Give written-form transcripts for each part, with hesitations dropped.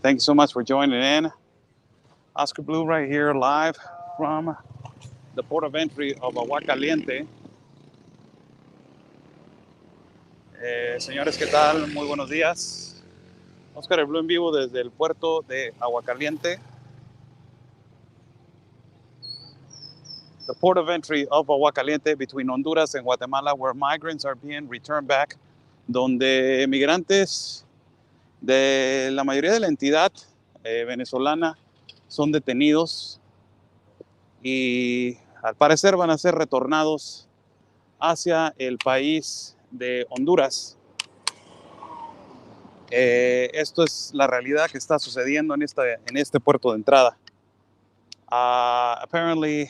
Thank you so much for joining in. Oscar Blue right here live from the port of entry of Aguacaliente. Señores, ¿qué tal? Muy buenos días. Oscar Blue en vivo desde el puerto de Aguacaliente. The port of entry of Aguacaliente between Honduras and Guatemala, where migrants are being returned back, donde migrantes de la mayoría de la entidad venezolana son detenidos y al parecer van a ser retornados hacia el país de Honduras. Esto es la realidad que está sucediendo en este puerto de entrada. Apparently,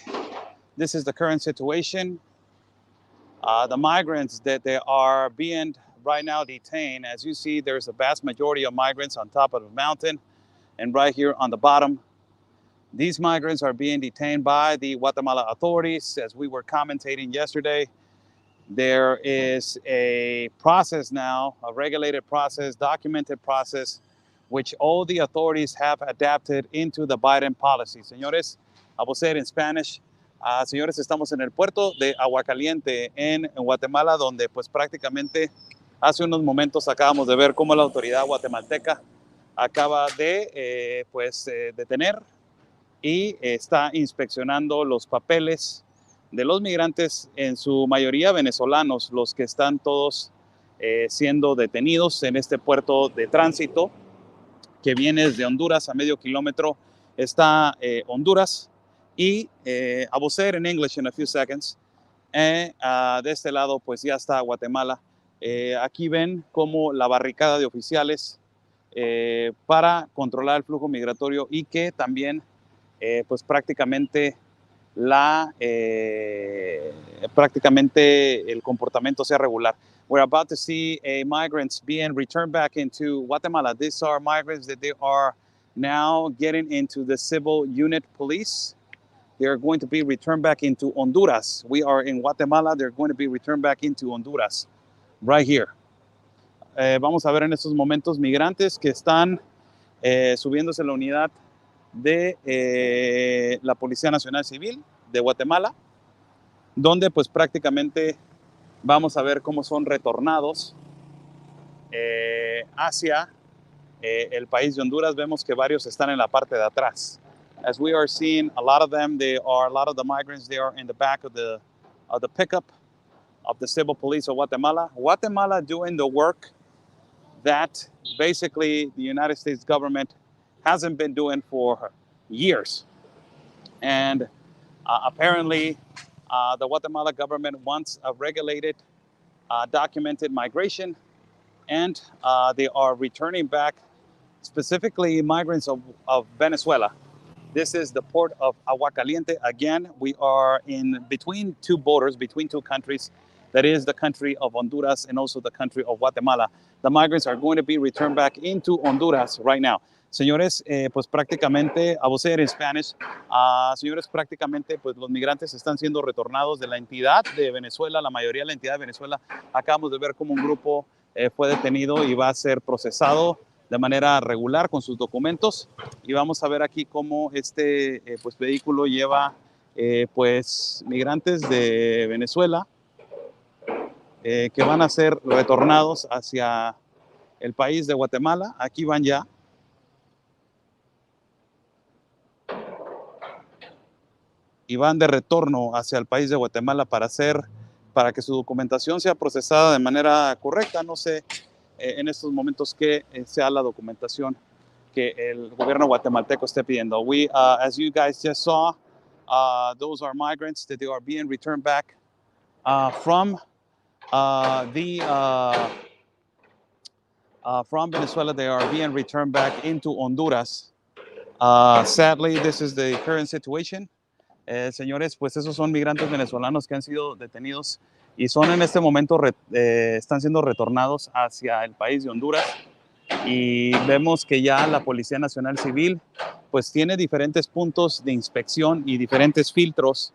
this is the current situation. The migrants that they are being right now detained, as you see, there's a vast majority of migrants on top of the mountain and right here on the bottom. These migrants are being detained by the Guatemala authorities. As we were commentating yesterday, there is a process now, a regulated process, documented process, which all the authorities have adapted into the Biden policy. Señores, I will say it in Spanish. Señores, estamos en el puerto de Aguacaliente en Guatemala, donde pues prácticamente hace unos momentos acabamos de ver cómo la autoridad guatemalteca acaba de detener y está inspeccionando los papeles de los migrantes, en su mayoría venezolanos, los que están todos siendo detenidos en este puerto de tránsito que viene desde Honduras. A medio kilómetro está Honduras y I will say it in English in a few seconds. De este lado pues ya está Guatemala. Aquí ven como la barricada de oficiales para controlar el flujo migratorio y que también pues prácticamente el comportamiento sea regular. We're about to see migrants being returned back into Guatemala. These are migrants that they are now getting into the civil unit police. They are going to be returned back into Honduras. We are in Guatemala. They're going to be returned back into Honduras, right here. Vamos a ver en estos momentos migrantes que están subiéndose a la unidad de la Policía Nacional Civil de Guatemala, donde pues prácticamente vamos a ver cómo son retornados hacia el país de Honduras. Vemos que varios están en la parte de atrás. As we are seeing, a lot of the migrants, they are in the back of the pickup of the civil police of Guatemala. Guatemala doing the work that basically the United States government hasn't been doing for years. And apparently, the Guatemala government wants a regulated, documented migration, and they are returning back specifically migrants of Venezuela. This is the port of Aguacaliente. Again, we are in between two borders, between two countries. That is the country of Honduras and also the country of Guatemala. The migrants are going to be returned back into Honduras right now. Señores, pues prácticamente, I will say it in Spanish, señores, prácticamente pues los migrantes están siendo retornados de la entidad de Venezuela, la mayoría de la entidad de Venezuela. Acabamos de ver cómo un grupo fue detenido y va a ser procesado de manera regular con sus documentos, y vamos a ver aquí cómo este pues vehículo lleva pues migrantes de Venezuela que van a ser retornados hacia el país de Guatemala. Aquí van ya. Y van de retorno hacia el país de Guatemala para que su documentación sea procesada de manera correcta. No sé en estos momentos que sea la documentación que el gobierno guatemalteco esté pidiendo. As you guys just saw, those are migrants that they are being returned back from Venezuela. They are being returned back into Honduras. Sadly, this is the current situation. Señores, pues esos son migrantes venezolanos que han sido detenidos y son en este momento están siendo retornados hacia el país de Honduras, y vemos que ya la Policía Nacional Civil pues tiene diferentes puntos de inspección y diferentes filtros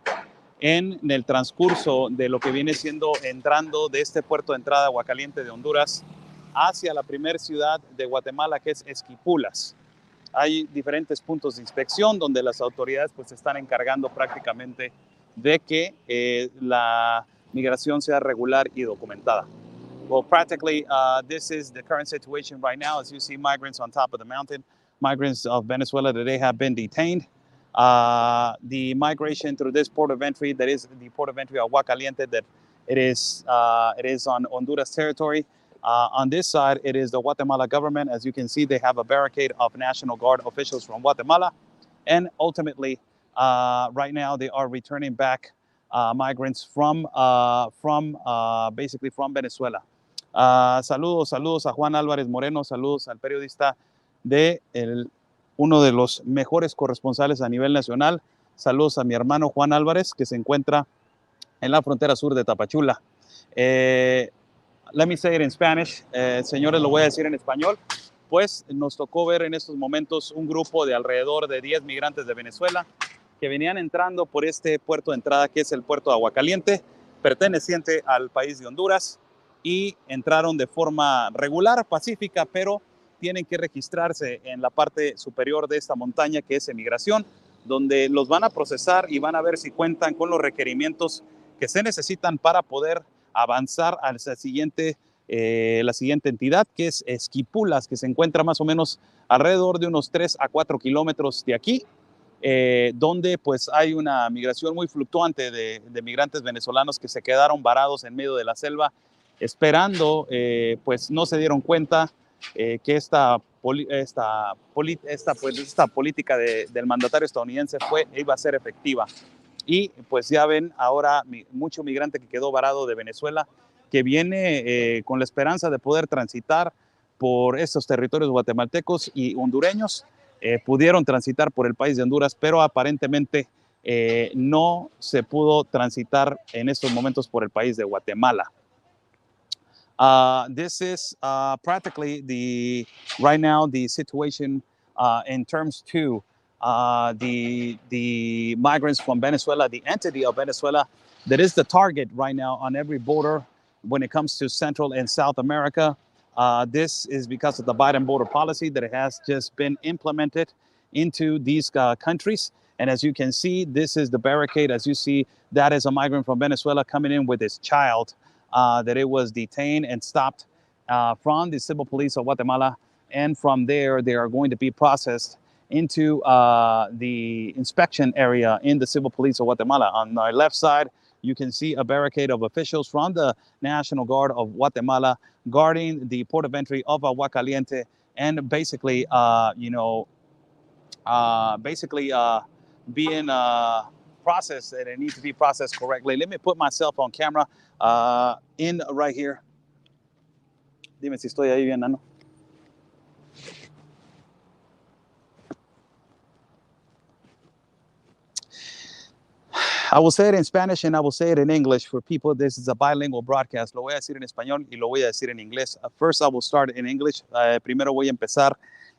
en el transcurso de lo que viene siendo entrando de este puerto de entrada Aguacaliente de Honduras hacia la primera ciudad de Guatemala, que es Esquipulas. hay diferentes puntos de inspección donde las autoridades pues se están encargando prácticamente de que la migración sea regular y documentada. Well, practically, this is the current situation right now. As you see, migrants on top of the mountain, migrants of Venezuela today have been detained. The migration through this port of entry, that is the port of entry of Agua Caliente, that it is on Honduras territory. On this side, it is the Guatemala government. As you can see, they have a barricade of National Guard officials from Guatemala. And ultimately, right now, they are returning back migrants from basically from Venezuela. Saludos a Juan Álvarez Moreno, saludos al periodista de uno de los mejores corresponsales a nivel nacional. Saludos a mi hermano Juan Álvarez, que se encuentra en la frontera sur de Tapachula. Let me say it in Spanish. Señores, lo voy a decir en español. Pues nos tocó ver en estos momentos un grupo de alrededor de 10 migrantes de Venezuela que venían entrando por este puerto de entrada que es el puerto de Agua Caliente, perteneciente al país de Honduras, y entraron de forma regular, pacífica, pero tienen que registrarse en la parte superior de esta montaña que es emigración, donde los van a procesar y van a ver si cuentan con los requerimientos que se necesitan para poder avanzar a la siguiente entidad, que es Esquipulas, que se encuentra más o menos alrededor de unos 3 a 4 kilómetros de aquí, donde pues hay una migración muy fluctuante de migrantes venezolanos que se quedaron varados en medio de la selva esperando, pues no se dieron cuenta que esta política del mandatario estadounidense iba a ser efectiva. Y pues ya ven ahora mucho migrante que quedó varado de Venezuela, que viene con la esperanza de poder transitar por estos territorios guatemaltecos y hondureños. Pudieron transitar por el país de Honduras, pero aparentemente no se pudo transitar en estos momentos por el país de Guatemala. This is practically right now the situation in terms to the migrants from Venezuela, the entity of Venezuela that is the target right now on every border when it comes to Central and South America. This is because of the Biden border policy that has just been implemented into these countries. And as you can see, this is the barricade. As you see, that is a migrant from Venezuela coming in with his child. That it was detained and stopped from the civil police of Guatemala. And from there, they are going to be processed into the inspection area in the civil police of Guatemala. On our left side, you can see a barricade of officials from the National Guard of Guatemala guarding the port of entry of Agua Caliente and basically, being processed, and it needs to be processed correctly. Let me put myself on camera in right here. Dime si estoy ahí bien, Nano. I will say it in Spanish and I will say it in English for people. This is a bilingual broadcast. Lo voy a decir en español y lo voy a decir en inglés. First, I will start in English. Primero voy a empezar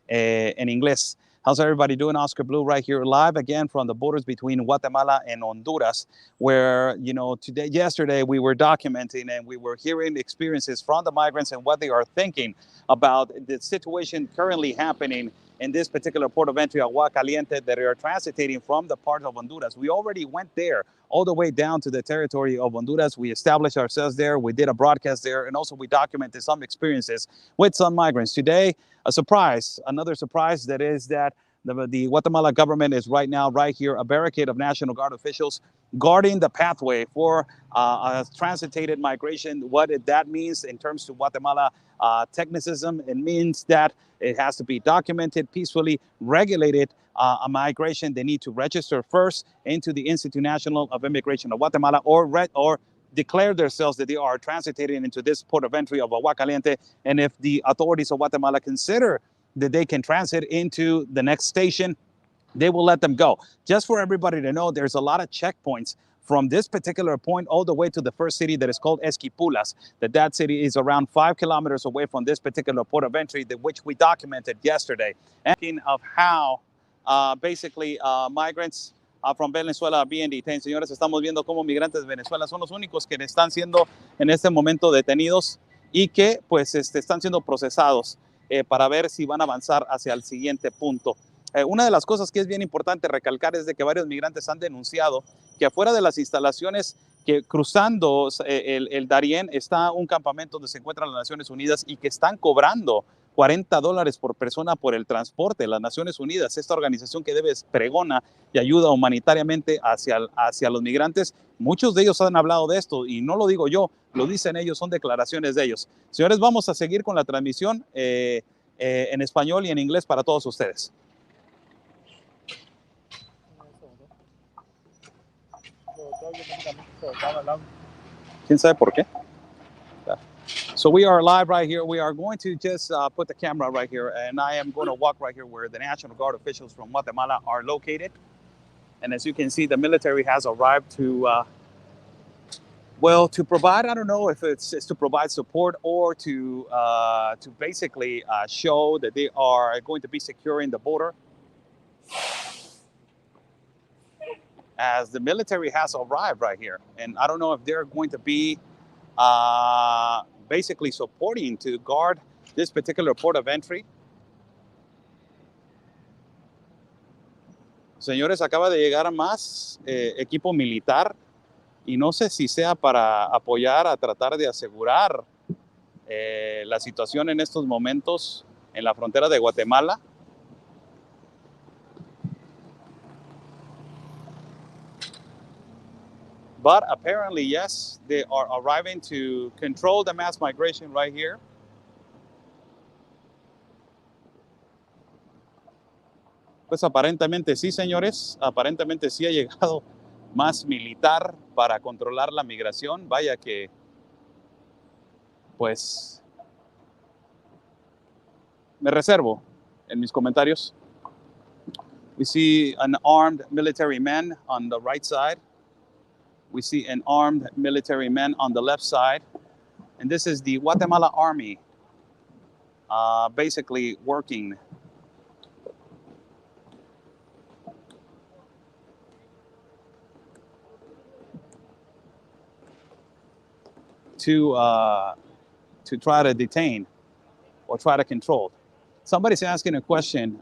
en inglés. How's everybody doing? Oscar Blue right here live again from the borders between Guatemala and Honduras, where, yesterday we were documenting and we were hearing experiences from the migrants and what they are thinking about the situation currently happening in this particular port of entry, Agua Caliente, that are transitating from the part of Honduras. We already went there all the way down to the territory of Honduras. We established ourselves there. We did a broadcast there, and also we documented some experiences with some migrants. Today, a surprise, another surprise, that is that the Guatemala government is right now, right here, a barricade of National Guard officials guarding the pathway for a transitated migration. What that means in terms of Guatemala technicism, it means that it has to be documented, peacefully regulated a migration. They need to register first into the Institute National of Immigration of Guatemala or declare themselves that they are transitating into this port of entry of Agua Caliente. And if the authorities of Guatemala consider that they can transit into the next station, they will let them go. Just for everybody to know, there's a lot of checkpoints from this particular point all the way to the first city that is called Esquipulas. That city is around 5 kilometers away from this particular port of entry, which we documented yesterday. And of how basically migrants from Venezuela are being detained. Señores, estamos viendo cómo migrantes de Venezuela son los únicos que están siendo en este momento detenidos y que pues están siendo procesados. para ver si van a avanzar hacia el siguiente punto. Una de las cosas que es bien importante recalcar es de que varios migrantes han denunciado que afuera de las instalaciones, que cruzando el Darién está un campamento donde se encuentran las Naciones Unidas y que están cobrando $40 por persona por el transporte. Las Naciones Unidas, esta organización que pregona y ayuda humanitariamente hacia los migrantes, muchos de ellos han hablado de esto y no lo digo yo, lo dicen ellos, son declaraciones de ellos. Señores, vamos a seguir con la transmisión en español y en inglés para todos ustedes. ¿Quién sabe por qué? So we are live right here. We are going to just put the camera right here, and I am going to walk right here where the National Guard officials from Guatemala are located. And as you can see, the military has arrived to, well, to provide, I don't know if it's to provide support or to basically show that they are going to be securing the border. As the military has arrived right here. And I don't know if they're going to be basically supporting to guard this particular port of entry. Señores, acaba de llegar más equipo militar y no sé si sea para apoyar a tratar de asegurar la situación en estos momentos en la frontera de Guatemala. But apparently, yes, they are arriving to control the mass migration right here. Pues aparentemente sí, señores, aparentemente sí ha llegado más militar para controlar la migración. Vaya que, pues, me reservo en mis comentarios. We see an armed military man on the right side. We see an armed military man on the left side. And this is the Guatemala Army basically working to try to detain or try to control. Somebody's asking a question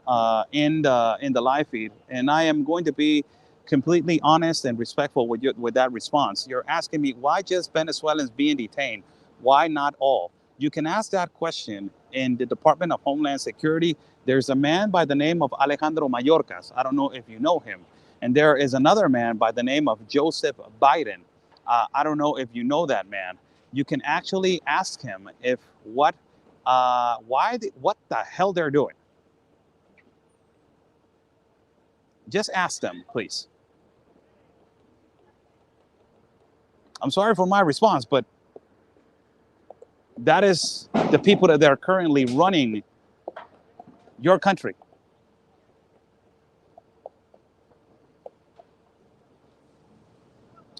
in the live feed, and I am going to be completely honest and respectful with that response. You're asking me, why just Venezuelans being detained? Why not all? You can ask that question in the Department of Homeland Security. There's a man by the name of Alejandro Mayorkas. I don't know if you know him. And there is another man by the name of Joseph Biden. I don't know if you know that man. You can actually ask him if what the hell they're doing. Just ask them, please. I'm sorry for my response, but that is the people that are currently running your country.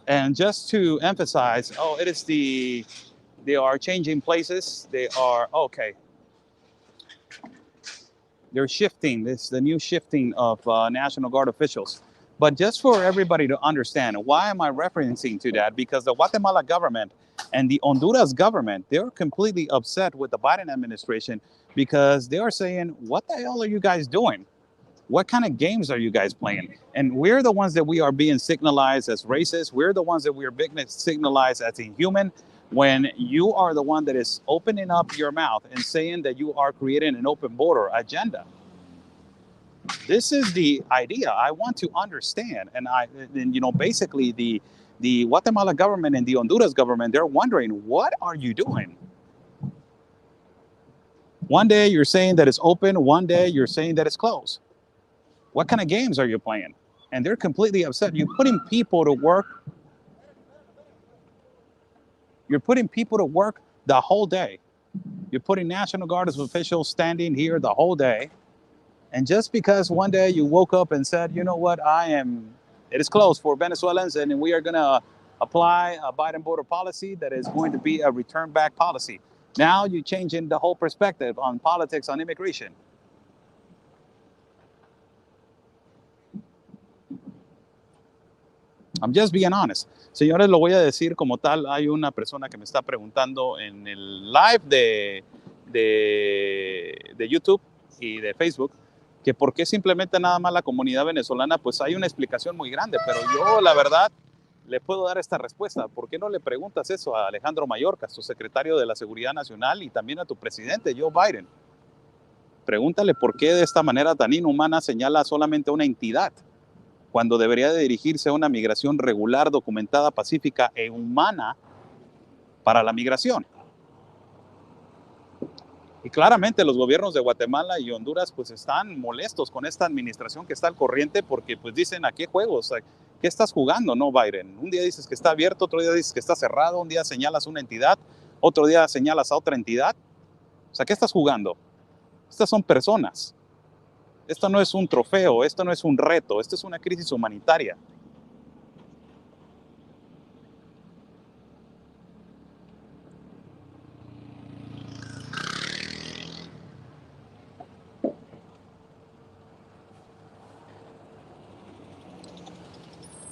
And just to emphasize, they are changing places. They are, okay. They're shifting. This is the new shifting of National Guard officials. But just for everybody to understand, why am I referencing to that? Because the Guatemala government and the Honduras government, they're completely upset with the Biden administration because they are saying, what the hell are you guys doing? What kind of games are you guys playing? And we're the ones that we are being signalized as racist. We're the ones that we are being signalized as inhuman when you are the one that is opening up your mouth and saying that you are creating an open border agenda. This is the idea I want to understand. And basically the Guatemala government and the Honduras government, they're wondering, what are you doing? One day you're saying that it's open. One day you're saying that it's closed. What kind of games are you playing? And they're completely upset. You're putting people to work. You're putting people to work the whole day. You're putting National Guard officials standing here the whole day. And just because one day you woke up and said, you know what, it is closed for Venezuelans and we are going to apply a Biden border policy that is going to be a return back policy. Now you're changing the whole perspective on politics, on immigration. I'm just being honest. Señores, lo voy a decir como tal. Hay una persona que me está preguntando en el live de YouTube y de Facebook, que por qué simplemente nada más la comunidad venezolana, pues hay una explicación muy grande, pero yo la verdad le puedo dar esta respuesta. ¿Por qué no le preguntas eso a Alejandro Mayorkas, su secretario de la Seguridad Nacional, y también a tu presidente, Joe Biden? Pregúntale por qué de esta manera tan inhumana señala solamente a una entidad, cuando debería de dirigirse a una migración regular, documentada, pacífica e humana para la migración. Y claramente los gobiernos de Guatemala y Honduras pues están molestos con esta administración que está al corriente, porque pues dicen, ¿a qué juegos? ¿Qué estás jugando, no, Biden? Un día dices que está abierto, otro día dices que está cerrado, un día señalas una entidad, otro día señalas a otra entidad. O sea, ¿qué estás jugando? Estas son personas. Esto no es un trofeo, esto no es un reto, esto es una crisis humanitaria.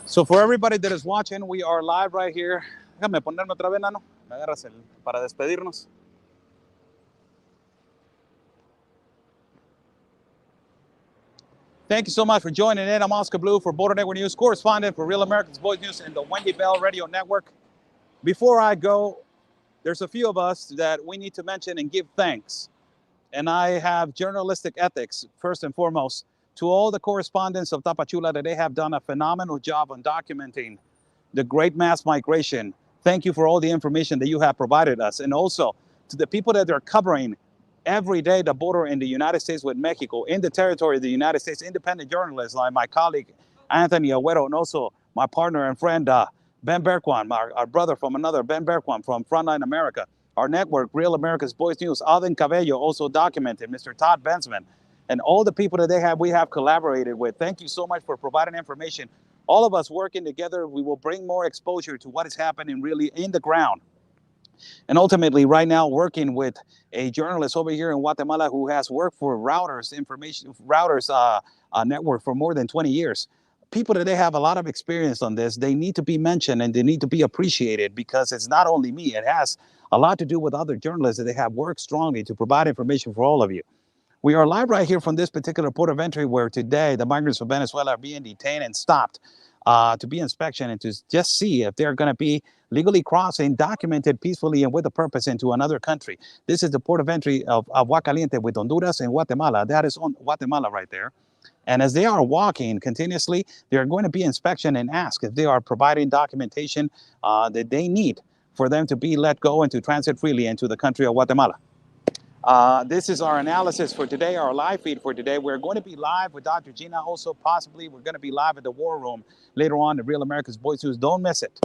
So for everybody that is watching, we are live right here. Déjame ponerme otra vez, Nano. Me agarras para despedirnos. Thank you so much for joining in. I'm Oscar Blue for Border Network News, correspondent for Real America's Voice News and the Wendy Bell Radio Network. Before I go, there's a few of us that we need to mention and give thanks. And I have journalistic ethics, first and foremost, to all the correspondents of Tapachula, that they have done a phenomenal job on documenting the great mass migration. Thank you for all the information that you have provided us. And also to the people that are covering every day the border in the United States with Mexico, in the territory of the United States, independent journalists like my colleague Anthony Agüero, and also my partner and friend Ben Berquan, our brother from another, Ben Berquan from Frontline America. Our network, Real America's Voice News, Alden Cabello also documented, Mr. Todd Bensman, and all the people that we have collaborated with. Thank you so much for providing information. All of us working together, we will bring more exposure to what is happening really in the ground. And ultimately, right now, working with a journalist over here in Guatemala who has worked for Routers network for more than 20 years. People that they have a lot of experience on this, they need to be mentioned and they need to be appreciated, because it's not only me, it has a lot to do with other journalists that they have worked strongly to provide information for all of you. We are live right here from this particular port of entry, where today the migrants from Venezuela are being detained and stopped to be inspection and to just see if they're going to be legally crossing, documented peacefully and with a purpose, into another country. This is the port of entry of Aguacaliente with Honduras and Guatemala. That is on Guatemala right there. And as they are walking continuously, they're going to be inspection and ask if they are providing documentation that they need for them to be let go and to transit freely into the country of Guatemala. This is our analysis for today, our live feed for today. We're going to be live with Dr. Gina also, possibly. We're going to be live at the War Room later on at Real America's Voice News. Don't miss it.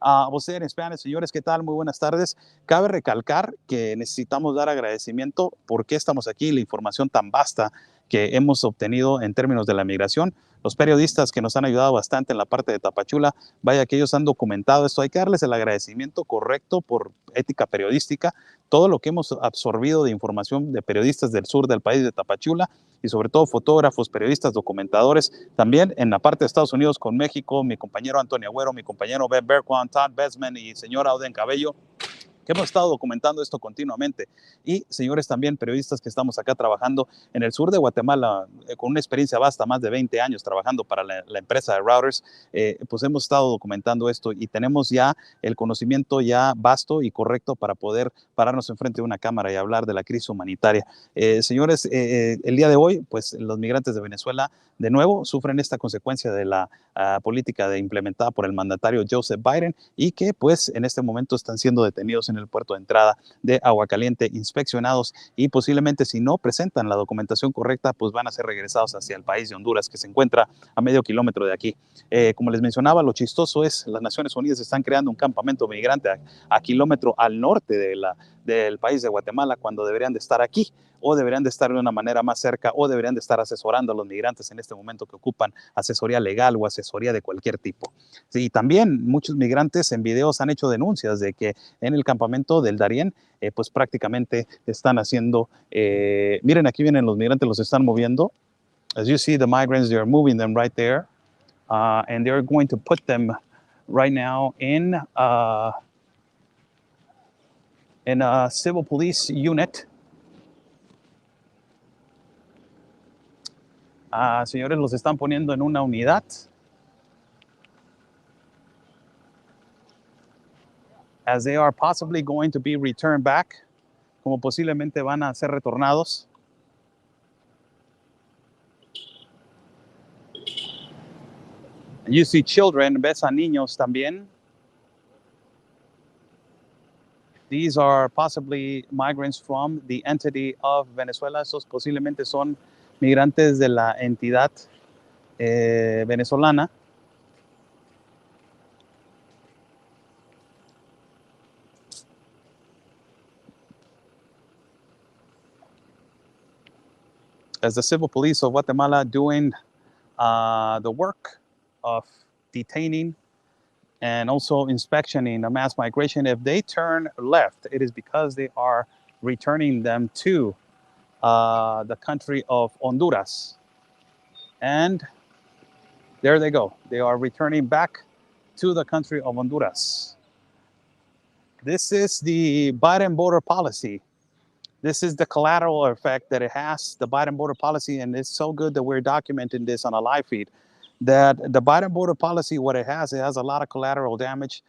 We'll say it in Spanish. Señores, ¿qué tal? Muy buenas tardes. Cabe recalcar que necesitamos dar agradecimiento porque estamos aquí, la información tan vasta que hemos obtenido en términos de la migración. Los periodistas que nos han ayudado bastante en la parte de Tapachula, vaya que ellos han documentado esto. Hay que darles el agradecimiento correcto por ética periodística, todo lo que hemos absorbido de información de periodistas del sur del país de Tapachula, y sobre todo fotógrafos, periodistas, documentadores, también en la parte de Estados Unidos con México, mi compañero Antonio Agüero, mi compañero Ben Berquan, Todd Bensman y señor Auden Cabello, que hemos estado documentando esto continuamente. Y señores también periodistas que estamos acá trabajando en el sur de Guatemala, con una experiencia vasta, más de 20 años trabajando para la empresa de Routers, pues hemos estado documentando esto y tenemos ya el conocimiento ya vasto y correcto para poder pararnos enfrente de una cámara y hablar de la crisis humanitaria. Señores, el día de hoy, pues los migrantes de Venezuela de nuevo sufren esta consecuencia de la política implementada por el mandatario Joseph Biden, y que pues en este momento están siendo detenidos en el puerto de entrada de Aguacaliente, inspeccionados, y posiblemente, si no presentan la documentación correcta, pues van a ser regresados hacia el país de Honduras, que se encuentra a medio kilómetro de aquí. Como les mencionaba, lo chistoso es, las Naciones Unidas están creando un campamento migrante a kilómetro al norte del país de Guatemala, cuando deberían de estar aquí, o deberían de estar de una manera más cerca, o deberían de estar asesorando a los migrantes en este momento que ocupan asesoría legal o asesoría de cualquier tipo. Sí, y también muchos migrantes en videos han hecho denuncias de que en el campamento del Darién, pues prácticamente están haciendo, miren, aquí vienen los migrantes, los están moviendo. As you see, the migrants, they are moving them right there, and they're going to put them right now in a civil police unit Señores, los están poniendo en una unidad. As they are possibly going to be returned back, como posiblemente van a ser retornados. You see children, ves a niños también. These are possibly migrants from the entity of Venezuela. Esos posiblemente son migrantes de la entidad venezolana. As the civil police of Guatemala doing the work of detaining and also inspectioning a mass migration. If they turn left, it is because they are returning them to the country of Honduras. And there they go. They are returning back to the country of Honduras. This is the Biden border policy. This is the collateral effect that it has, the Biden border policy, and it's so good that we're documenting this on a live feed, that the Biden border policy, what it has a lot of collateral damage.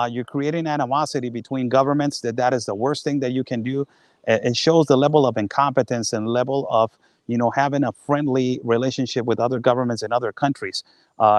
You're creating animosity between governments, that is the worst thing that you can do. It shows the level of incompetence and level of, having a friendly relationship with other governments in other countries.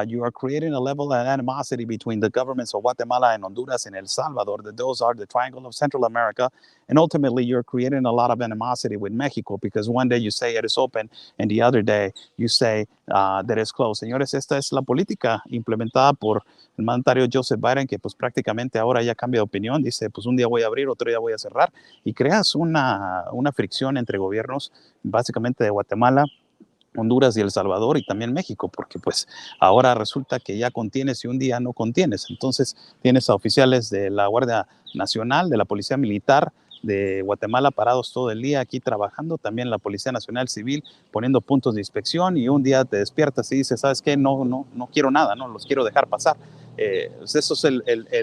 You are creating a level of animosity between the governments of Guatemala and Honduras and El Salvador, that those are the triangle of Central America. And ultimately, you're creating a lot of animosity with Mexico, because one day you say it is open and the other day you say that it's closed. Señores, esta es la política implementada por el mandatario Joseph Biden, que pues prácticamente ahora ya cambia de opinión. Dice, pues un día voy a abrir, otro día voy a cerrar. Y creas una fricción entre gobiernos, básicamente de Guatemala, Honduras y El Salvador, y también México, porque pues ahora resulta que ya contienes y un día no contienes. Entonces tienes a oficiales de la Guardia Nacional, de la Policía Militar de Guatemala parados todo el día aquí trabajando, también la Policía Nacional Civil poniendo puntos de inspección, y un día te despiertas y dices, ¿sabes qué? No quiero nada, no los quiero dejar pasar. Eso es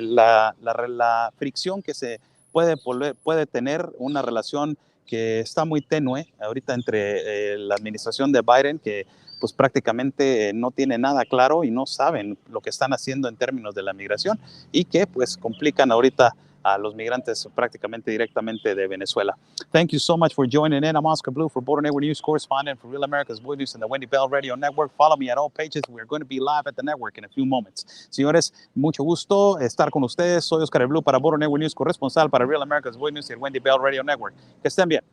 la fricción que se puede tener una relación que está muy tenue ahorita entre la administración de Biden, que pues prácticamente no tiene nada claro y no saben lo que están haciendo en términos de la migración, y que pues complican ahorita a los migrantes prácticamente directamente de Venezuela. Thank you so much for joining in. I'm Oscar Blue for Border Network News correspondent for Real America's Voice News and the Wendy Bell Radio Network. Follow me at all pages. We're going to be live at the network in a few moments. Señores, mucho gusto estar con ustedes. Soy Oscar Blue para Border Network News, corresponsal para Real America's Voice News y el Wendy Bell Radio Network. Que estén bien.